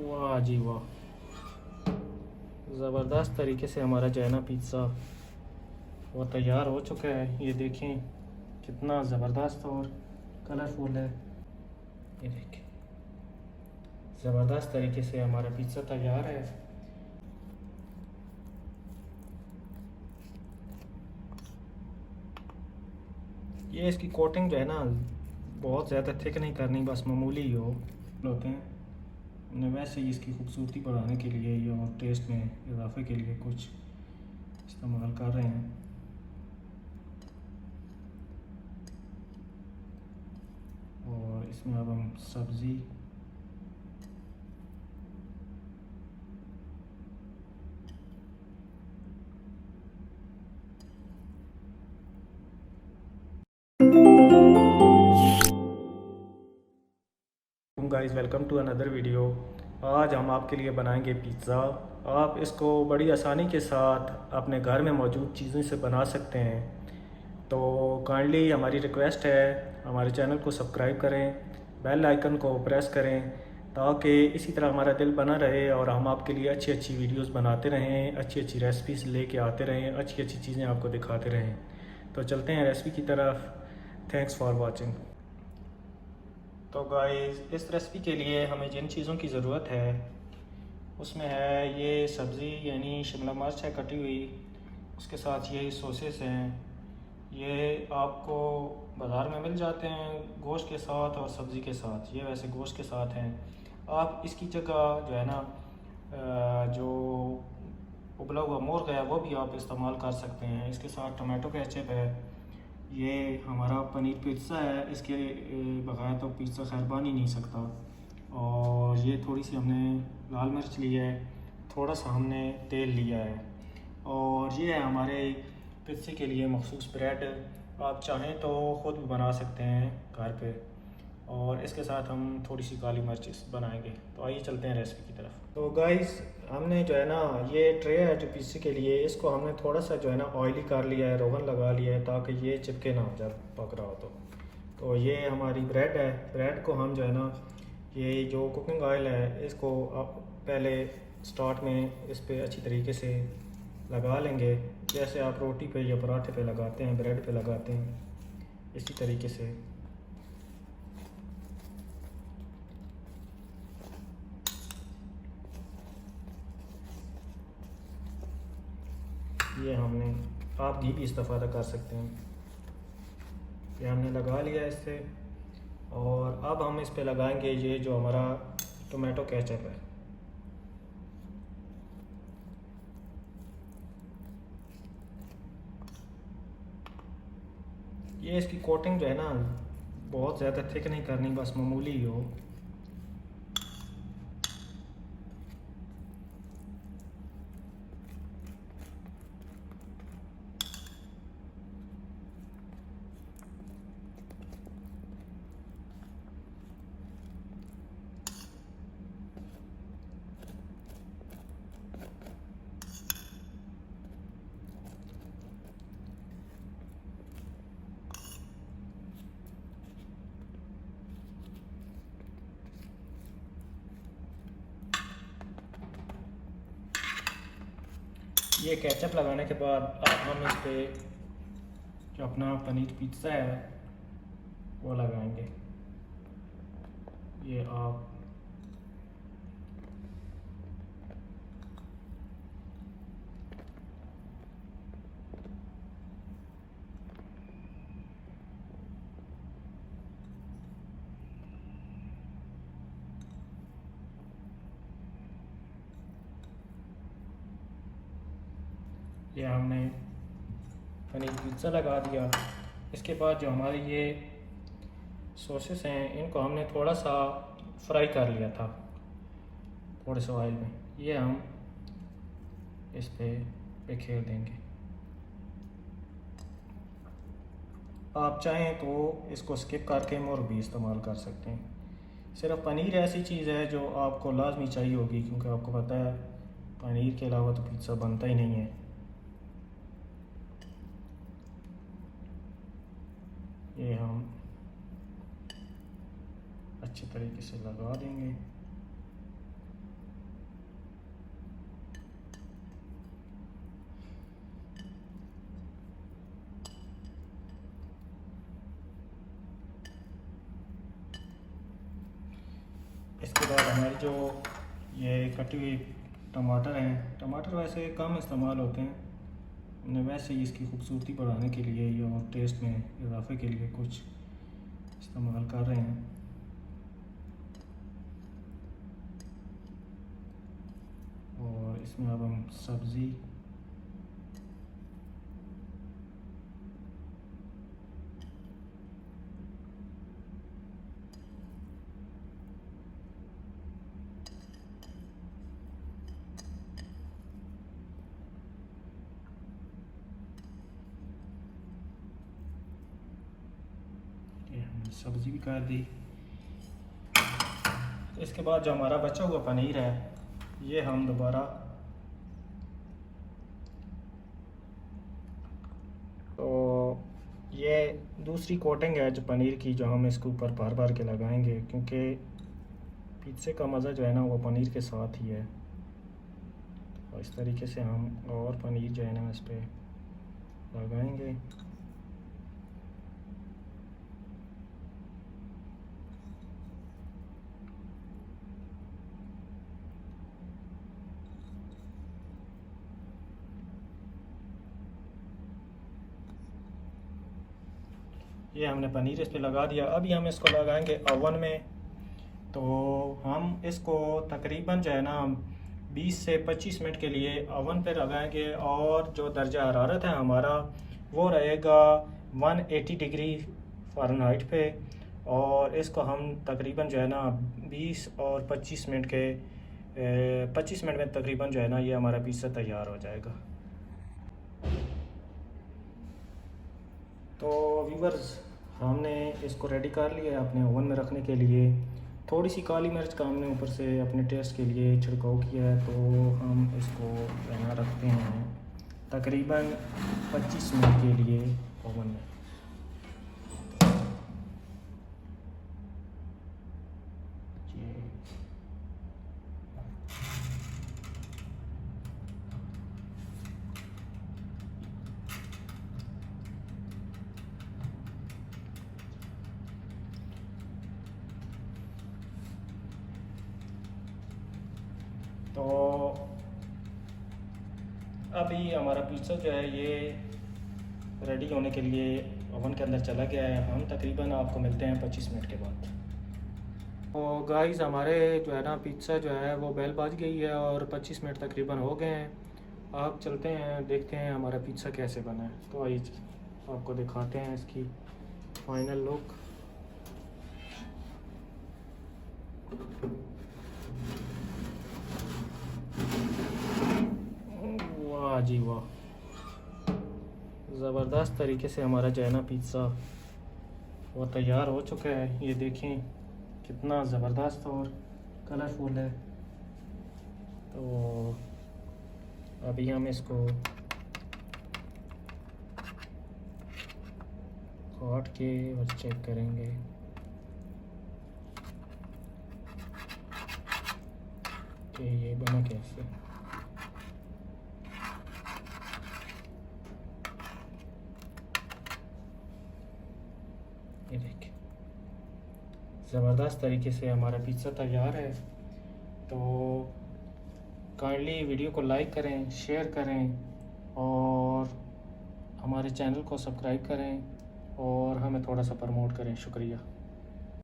वाह जी वाह, ज़बरदस्त तरीके से हमारा जो है ना पिज़्ज़ा वो तैयार हो चुका है। ये देखें कितना ज़बरदस्त और कलरफुल है। ये देखें ज़बरदस्त तरीके से हमारा पिज़्ज़ा तैयार है। ये इसकी कोटिंग जो है ना बहुत ज़्यादा थिक नहीं करनी, बस मामूली ही हो होते हैं। हमने वैसे ही इसकी खूबसूरती बढ़ाने के लिए ये और टेस्ट में इजाफे के लिए कुछ इस्तेमाल कर रहे हैं। और इसमें अब हम सब्ज़ी guys, welcome to another video. आज हम आपके लिए बनाएंगे पिज़्ज़ा। आप इसको बड़ी आसानी के साथ अपने घर में मौजूद चीज़ों से बना सकते हैं। तो काइंडली हमारी रिक्वेस्ट है, हमारे चैनल को सब्सक्राइब करें, बेल आइकन को प्रेस करें ताकि इसी तरह हमारा दिल बना रहे और हम आपके लिए अच्छी अच्छी वीडियोस बनाते रहें, अच्छी अच्छी रेसिपीज़ लेके आते रहें, अच्छी अच्छी चीज़ें आपको दिखाते रहें। तो चलते हैं रेसिपी की तरफ। Thanks for watching. तो गाइस, इस रेसिपी के लिए हमें जिन चीज़ों की ज़रूरत है उसमें है ये सब्ज़ी यानी शिमला मिर्च है कटी हुई, उसके साथ ये सॉसेस हैं। ये आपको बाज़ार में मिल जाते हैं गोश्त के साथ और सब्ज़ी के साथ। ये वैसे गोश्त के साथ हैं। आप इसकी जगह जो है ना जो उबला हुआ मुर्ग है वो भी आप इस्तेमाल कर सकते हैं। इसके साथ टमाटो केचप है। ये हमारा पनीर पिज़्ज़ा है, इसके बगैर तो पिज़्ज़ा खैर बन ही नहीं सकता। और ये थोड़ी सी हमने लाल मिर्च ली है, थोड़ा सा हमने तेल लिया है। और ये है हमारे पिज़्ज़े के लिए मखसूस ब्रेड। आप चाहें तो ख़ुद भी बना सकते हैं घर पे। और इसके साथ हम थोड़ी सी काली मिर्च बनाएंगे। तो आइए चलते हैं रेसिपी की तरफ। तो गाइस, हमने जो है ना ये ट्रे है जो पिज़्ज़े के लिए, इसको हमने थोड़ा सा जो है ना ऑयली कर लिया है, रोगन लगा लिया है ताकि ये चिपके ना हो जब पक रहा हो। तो ये हमारी ब्रेड है। ब्रेड को हम जो है ना ये जो कुकिंग ऑयल है इसको आप पहले स्टार्ट में इस पर अच्छी तरीके से लगा लेंगे, जैसे आप रोटी पे या पराठे पे लगाते हैं, ब्रेड पे लगाते हैं, इसी तरीके से। ये हमने, आप घी भी इस्तेमाल कर सकते हैं। ये हमने लगा लिया इससे। और अब हम इस पे लगाएंगे ये जो हमारा टोमेटो केचप है। ये इसकी कोटिंग जो है ना बहुत ज़्यादा थिक नहीं करनी, बस मामूली ही हो। ये केचप लगाने के बाद अब हम इस पे जो अपना पनीर पिज़्ज़ा है वो लगाएंगे। ये आप ये हमने पनीर पिज़्ज़ा लगा दिया। इसके बाद जो हमारे ये सॉसेस हैं इनको हमने थोड़ा सा फ्राई कर लिया था थोड़े से ऑयल में। ये हम इस पे बिखेर देंगे। आप चाहें तो इसको स्किप करके मुर्ग भी इस्तेमाल कर सकते हैं। सिर्फ पनीर ऐसी चीज़ है जो आपको लाजमी चाहिए होगी, क्योंकि आपको पता है पनीर के अलावा तो पिज़्ज़ा बनता ही नहीं है। ये हम अच्छी तरीके से लगा देंगे। इसके बाद हमारी जो ये कटी हुई टमाटर हैं, टमाटर वैसे कम इस्तेमाल होते हैं, हमने वैसे ही इसकी खूबसूरती बढ़ाने के लिए या टेस्ट में इजाफे के लिए कुछ इस्तेमाल कर रहे हैं। और इसमें अब हम सब्ज़ी सब्ज़ी भी कर दी। इसके बाद जो हमारा बचा हुआ पनीर है ये हम दोबारा तो ये दूसरी कोटिंग है जो पनीर की, जो हम इसके ऊपर बार बार के लगाएंगे, क्योंकि पिज़्ज़े का मज़ा जो है ना वो पनीर के साथ ही है। और इस तरीके से हम और पनीर जो है ना इस पर लगाएंगे। ये हमने पनीर इस पे लगा दिया। अभी हम इसको लगाएंगे ओवन में। तो हम इसको तकरीबन जो है ना 20 से 25 मिनट के लिए ओवन पे लगाएंगे, और जो दर्जा हरारत है हमारा वो रहेगा 180 डिग्री फ़ारेनहाइट पे। और इसको हम तकरीबन जो है ना 20 और 25 मिनट के 25 मिनट में तकरीबन जो है ना ये हमारा पिज़्ज़ा तैयार हो जाएगा। तो व्यूवर्स, हमने इसको रेडी कर लिया है अपने ओवन में रखने के लिए। थोड़ी सी काली मिर्च का हमने ऊपर से अपने टेस्ट के लिए छिड़काव किया है। तो हम इसको यहाँ रखते हैं तकरीबन 25 मिनट के लिए ओवन में। तो अभी हमारा पिज़्ज़ा जो है ये रेडी होने के लिए ओवन के अंदर चला गया है। हम तकरीबन आपको मिलते हैं 25 मिनट के बाद। तो गाइस, हमारे जो है ना पिज़्ज़ा जो है वो बेल बाज गई है और 25 मिनट तकरीबन हो गए हैं। आप चलते हैं देखते हैं हमारा पिज़्ज़ा कैसे बना है। तो आइए आपको दिखाते हैं इसकी फाइनल लुक। वाह जी वाह, ज़बरदस्त तरीके से हमारा जो है ना पिज़्ज़ा वो तैयार हो चुका है। ये देखें कितना ज़बरदस्त और कलरफुल है। तो अभी हम इसको काट के और चेक करेंगे। कि ये बना कैसे। ये देखिए ज़बरदस्त तरीके से हमारा पिज़्ज़ा तैयार है। तो काइंडली वीडियो को लाइक करें, शेयर करें और हमारे चैनल को सब्सक्राइब करें और हमें थोड़ा सा प्रमोट करें। शुक्रिया।